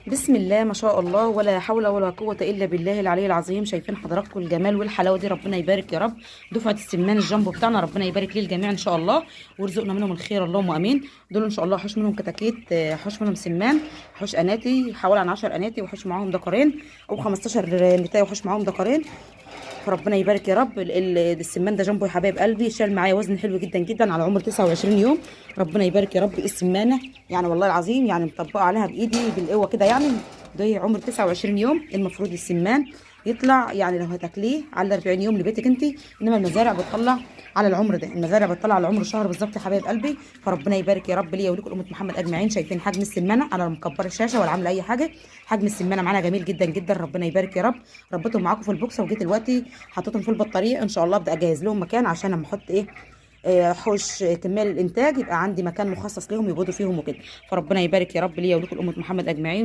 بسم الله ما شاء الله، ولا حول ولا قوة إلا بالله العلي العظيم. شايفين حضراتكم الجمال والحلاوة دي؟ ربنا يبارك يا رب. دفعة السمان الجامبو بتاعنا ربنا يبارك للجميع إن شاء الله، ويرزقنا منهم الخير اللهم آمين. دول إن شاء الله حوش منهم كتاكيت، حوش منهم سمان، حوش أناتي حوالي عن 10 أناتي، وحوش معاهم دكرين أو 15 نتاية، وحوش معاهم دكرين. فربنا يبارك يا رب. السمان ده جنبه يا حبايب قلبي شال معايا وزن حلو جدا جدا على عمر 29 يوم. ربنا يبارك يا رب. السمانه يعني والله العظيم يعني مطبقه عليها بايدي بالقوه كده يعني. ده عمر 29 يوم. المفروض السمان يطلع يعني لو هتاكليه على 40 يوم لبيتك انت، انما المزارع بتطلع على العمر ده. المزارع بتطلع على العمر شهر بالظبط يا حبايب قلبي. فربنا يبارك يا رب ليا ولكم امه محمد اجمعين. شايفين حجم السمانه؟ انا لا مكبره الشاشه ولا عامله اي حاجه. حجم السمانه معانا جميل جدا جدا. ربنا يبارك يا رب. ربيتهم معاكم في البوكسه وجيت دلوقتي حطيتهم في البطاريه. ان شاء الله ابدا اجهز لهم مكان عشان لما احط ايه حوش كمال الانتاج يبقى عندي مكان مخصص لهم يبيضوا فيهم وكده. فربنا يبارك يا رب ليا ولكم امه محمد اجمعين.